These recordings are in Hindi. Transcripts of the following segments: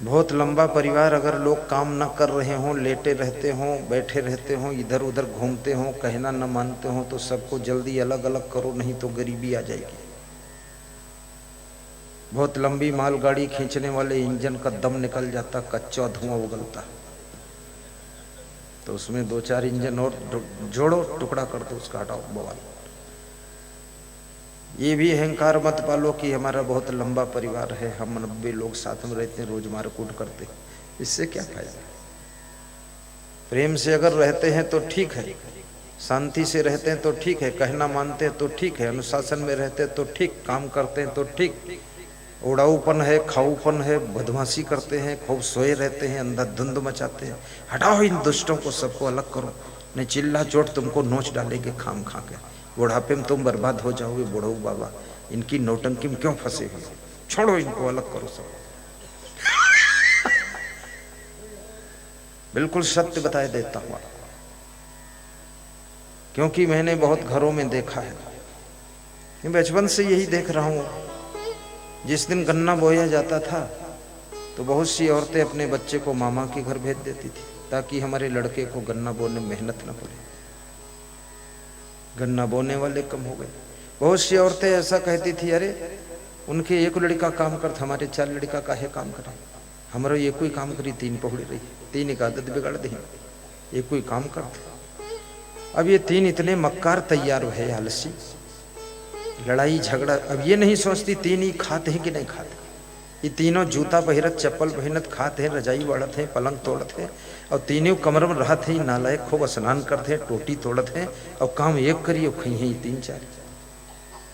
बहुत लंबा परिवार, अगर लोग काम न कर रहे हों, लेटे रहते हों, बैठे रहते हों, इधर उधर घूमते हों, कहना न मानते हों, तो सबको जल्दी अलग अलग करो, नहीं तो गरीबी आ जाएगी। बहुत लंबी मालगाड़ी खींचने वाले इंजन का दम निकल जाता, कच्चा धुआं उगलता, तो उसमें 2-4 इंजन और जोड़ो, टुकड़ा कर दो उसका, हटाओ बवाल। ये भी अहंकार मत पालो कि हमारा बहुत लंबा परिवार है, हम 90 लोग साथ में रहते हैं, रोज मारकूट करते, इससे क्या फायदा। प्रेम से अगर रहते हैं तो ठीक है, शांति से रहते हैं तो ठीक है, कहना मानते हैं तो ठीक है, अनुशासन में रहते हैं तो ठीक, काम करते हैं तो ठीक। उड़ाऊपन है, खाऊपन है, बदमाशी करते हैं, खूब सोए रहते हैं, अंधाधुंध मचाते हैं, हटाओ इन दुष्टों को, सबको अलग करो, नहीं चिल्ला चोट तुमको नोच डालेंगे खाम खा के, बुढ़ापे में तुम बर्बाद हो जाओगे। बुढ़ऊ बाबा इनकी नौटंकी में क्यों फंसे हो, छोड़ो इनको, अलग करो सब। बिल्कुल सत्य बताए देता हूं, क्योंकि मैंने बहुत घरों में देखा है, बचपन से यही देख रहा हूं। जिस दिन गन्ना बोया जाता था तो बहुत सी औरतें अपने बच्चे को मामा के घर भेज देती थी, ताकि हमारे लड़के को गन्ना बोने में मेहनत न पड़े। गन्ना बोने वाले कम हो गए। बहुत सी औरतें ऐसा कहती थी, अरे उनके एक लड़का काम करता, हमारे 4 लड़का काहे काम करें, हमारा ये कोई काम करी, 3 पहुड़ी रही, 3 एक आदत बिगाड़ दी, ये कोई काम करता। अब ये 3 इतने मक्कार तैयार है, आलसी, लड़ाई झगड़ा। अब ये नहीं सोचती 3 ही खाते हैं कि नहीं खाते, ये तीनों जूता पहिरत, चप्पल पहिनत, खाते हैं, रजाई वाड़त हैं, पलंग तोड़त हैं, और तीनों कमर में रहते हैं, नालायक खूब स्नान करते हैं, टोटी तोड़त हैं, और काम एक करिए खई है 3-4।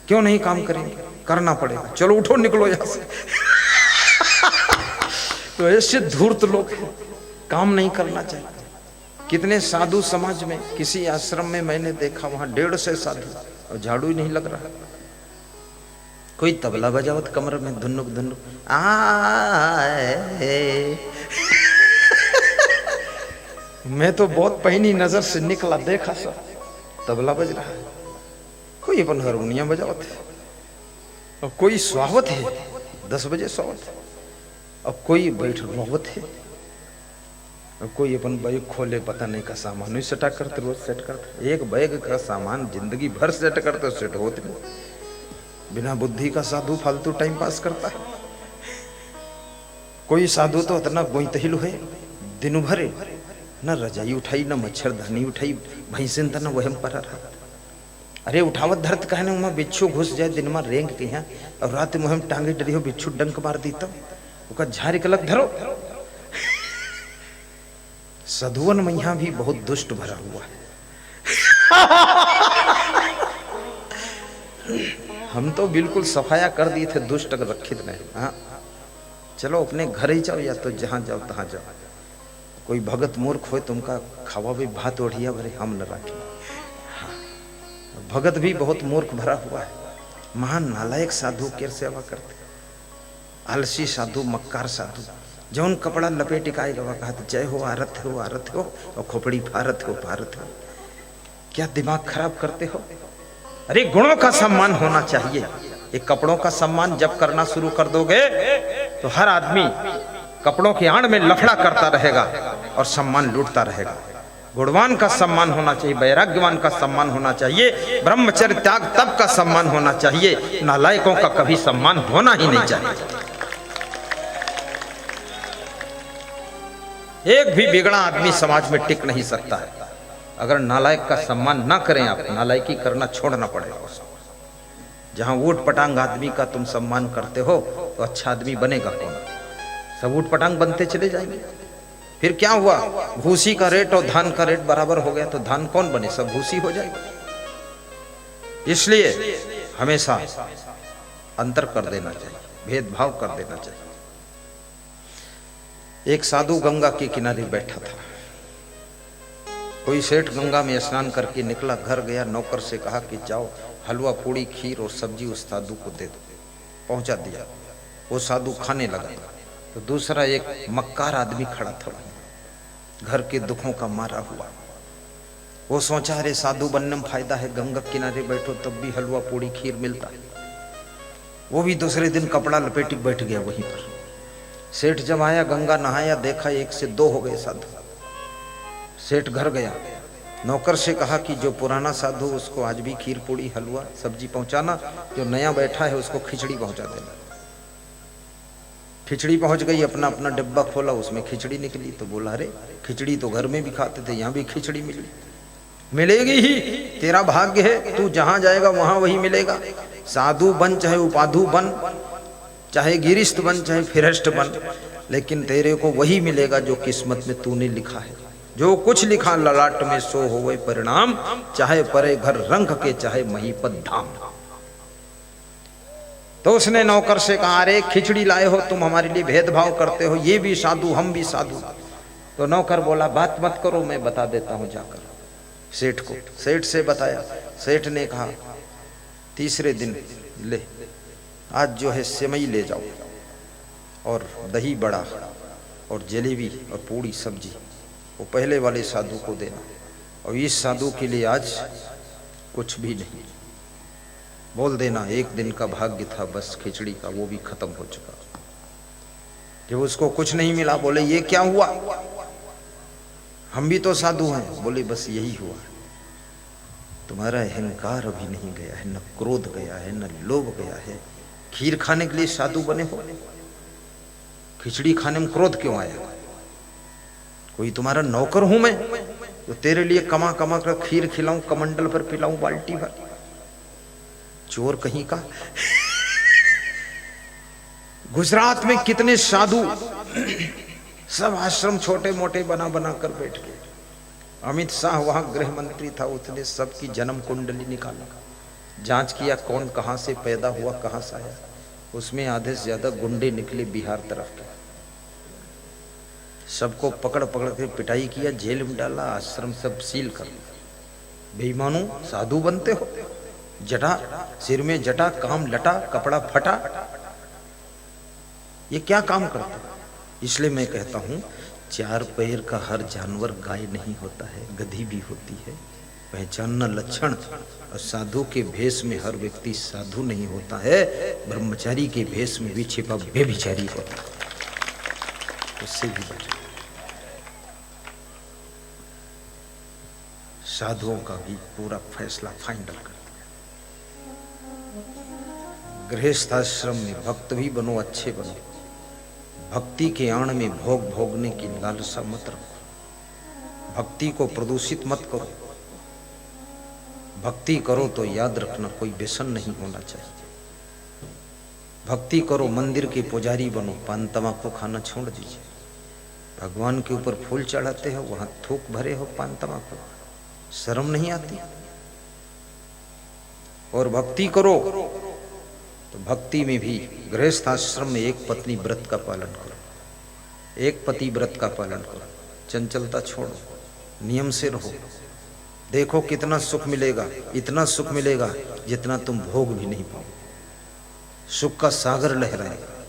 क्यों नहीं काम करेंगे, करना पड़ेगा, चलो उठो निकलो यहां से। तो ऐसे धूर्त लोग हैं, काम नहीं करना चाहिए। कितने साधु समाज में, किसी आश्रम में मैंने देखा, वहां 150 साधु, और झाड़ू ही नहीं लग रहा, कोई तबला बजावत कमर में, धुनुक धुनुक आए। मैं तो बहुत पहनी नजर से निकला, देखा सब तबला बज रहा है, कोई अपन हारमोनियम बजावत है, और कोई स्वावत है, 10 बजे स्वावत है, और कोई बैठ रोवत है, और कोई अपन बैग खोले पता नहीं का सामान ही सेटा करते, रोज सेट करते, एक बैग का सामान जिंदगी भर सेट करते, सेट होते नहीं। बिना बुद्धि का साधु फालतू टाइम पास करता है। कोई साधु तो इतना गोइतहिल है, दिन भर न रजाई उठाई, न मच्छरदानी उठाई, भैंसिन त न वहम पर रहा। अरे उठावत धरत कहने वहां बिच्छू घुस जाए, दिन में रेंग के यहाँ, और रात में हम टांगे डरी हो, बिच्छू डंक मार दी, तो झारी कलक धरो। साधुवन में यहाँ भी बहुत दुष्ट भरा हुआ है। हम तो बिल्कुल सफाया कर दिए थे, दुष्ट रखित नहीं। हाँ चलो अपने घर ही जाओ, या तो जहां जाओ तहां जाओ, कोई भगत मूर्ख हो तुमका खावा भी भात ओढ़िया भरे, हम न रखें। हाँ, भगत भी बहुत मूर्ख भरा हुआ है, महान नालायक साधु के सेवा करते, आलसी साधु, मक्कार साधु, जौन कपड़ा लपेट का आएगा कहा जय हो आरत हो आरत हो, और खोपड़ी भारत हो भारत हो। क्या दिमाग खराब करते हो। अरे गुणों का सम्मान होना चाहिए। ये कपड़ों का सम्मान जब करना शुरू कर दोगे तो हर आदमी कपड़ों की आड़ में लफड़ा करता रहेगा और सम्मान लूटता रहेगा। गुणवान का सम्मान होना चाहिए, वैराग्यवान का सम्मान होना चाहिए, ब्रह्मचर्य त्याग तब का सम्मान होना चाहिए, नालायकों का कभी सम्मान होना ही नहीं चाहिए। एक भी बिगड़ा आदमी समाज में टिक नहीं सकता है। अगर नालायक का सम्मान ना करें आप, नालायकी करना छोड़ना पड़ेगा उसको। जहां ऊट पटांग आदमी का तुम सम्मान करते हो तो अच्छा आदमी बनेगा कौन। सब ऊट पटांग बनते चले जाएंगे, फिर क्या हुआ, भूसी का रेट और धान का रेट बराबर हो गया तो धान कौन बने, सब भूसी हो जाएगा। इसलिए हमेशा अंतर कर देना चाहिए, भेदभाव कर देना चाहिए। एक साधु गंगा के किनारे बैठा था, कोई सेठ गंगा में स्नान करके निकला, घर गया, नौकर से कहा कि जाओ हलवा पूड़ी खीर और सब्जी उस साधु को दे दो। पहुंचा दिया, वो साधु खाने लगा तो दूसरा एक मक्कार आदमी खड़ा था, घर के दुखों का मारा हुआ। वो सोचा अरे साधु बनने में फायदा है, गंगा किनारे बैठो तब भी हलवा पूड़ी खीर मिलता है। वो भी दूसरे दिन कपड़ा लपेटी बैठ गया वहीं पर। सेठ जब आया, गंगा नहाया, देखा 1 से 2 हो गए साधु। सेठ घर गया, नौकर से कहा कि जो पुराना साधु उसको आज भी खीर पूड़ी हलवा सब्जी पहुंचाना, जो नया बैठा है उसको खिचड़ी पहुंचा देना। खिचड़ी पहुंच गई, अपना अपना डिब्बा खोला, उसमें खिचड़ी निकली। तो बोला अरे खिचड़ी तो घर में भी खाते थे, यहाँ भी खिचड़ी मिली, मिलेगी ही, तेरा भाग्य है, तू जहां जाएगा वहां वही मिलेगा। साधु बन चाहे उपाधु बन, चाहे गिरिष्ठ बन चाहे फिरष्ट बन, लेकिन तेरे को वही मिलेगा जो किस्मत में तूने लिखा है। जो कुछ लिखा ललाट में सो होवे परिणाम, चाहे परे घर रंग के चाहे महीपत धाम। तो उसने नौकर से कहा अरे खिचड़ी लाए हो, तुम हमारे लिए भेदभाव करते हो, ये भी साधु हम भी साधु। तो नौकर बोला बात मत करो, मैं बता देता हूं जाकर सेठ को। सेठ से बताया, सेठ ने कहा तीसरे दिन ले, आज जो है सेवई ले जाओ और दही बड़ा और जलेबी और पूड़ी सब्जी वो पहले वाले साधु को देना, और इस साधु के लिए आज कुछ भी नहीं। बोल देना 1 दिन का भाग्य था बस खिचड़ी का, वो भी खत्म हो चुका। जब उसको कुछ नहीं मिला, बोले ये क्या हुआ, हम भी तो साधु हैं। बोले बस यही हुआ, तुम्हारा अहंकार अभी नहीं गया है, न क्रोध गया है, न लोभ गया है। खीर खाने के लिए साधु बने हो, खिचड़ी खाने में क्रोध क्यों आया? कोई तुम्हारा नौकर हूं मैं तो तेरे लिए कमा कमा कर खीर खिलाऊं, कमंडल पर पिलाऊं बाल्टी भर? चोर कहीं का। गुजरात में कितने साधु सब आश्रम छोटे मोटे बना बना कर बैठ गए। अमित शाह वहां गृह मंत्री था, उसने सबकी जन्म कुंडली निकाला, जांच किया कौन कहां से पैदा हुआ, कहां से आया। उसमें आधे से ज्यादा गुंडे निकले बिहार तरफ के। सबको पकड़ पकड़ के पिटाई किया, जेल में डाला, आश्रम सब सील कर दिया। बेईमानों, साधु बनते हो, जटा सिर में जटा, काम लटा, कपड़ा फटा, ये क्या काम करते हो? इसलिए मैं कहता हूं 4 पैर का हर जानवर गाय नहीं होता है, गधी भी होती है। पहचानना लक्षण। और साधु के भेष में हर व्यक्ति साधु नहीं होता है, ब्रह्मचारी के भेष में भी छिपा बेभिचारी होता है, उससे भी बचो। साधुओं का भी पूरा फैसला फाइनल कर दिया। गृहस्थाश्रम में भक्त भी बनो, अच्छे बनो। भक्ति के आड़ में भोग भोगने की लालसा मत रखो। भक्ति को प्रदूषित मत करो। भक्ति करो तो याद रखना कोई व्यसन नहीं होना चाहिए। भक्ति करो, मंदिर के पुजारी बनो, पान तंबाकू खाना छोड़ दीजिए। भगवान के ऊपर फूल चढ़ाते हो, वहां थूक भरे हो पान तंबाकू, शर्म नहीं आती? और भक्ति करो तो भक्ति में भी गृहस्थ आश्रम में एक पत्नी व्रत का पालन करो, एक पति व्रत का पालन करो। चंचलता छोड़ो, नियम से रहो। देखो कितना सुख मिलेगा, इतना सुख मिलेगा जितना तुम भोग भी नहीं पाओ। सुख का सागर लहराएगा।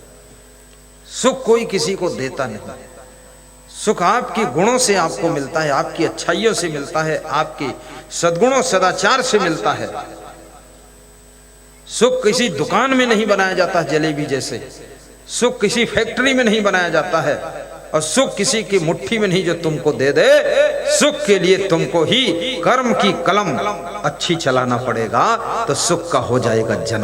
सुख कोई किसी को देता नहीं। सुख आपके गुणों से आपको मिलता है, आपकी अच्छाइयों से मिलता है, आपके सद्गुणों सदाचार से मिलता है। सुख किसी दुकान में नहीं बनाया जाता जलेबी जैसे, सुख किसी फैक्ट्री में नहीं बनाया जाता है, और सुख किसी की मुट्ठी में नहीं जो तुमको दे दे। सुख के लिए तुमको ही कर्म की कलम अच्छी चलाना पड़ेगा, तो सुख का हो जाएगा जन्म।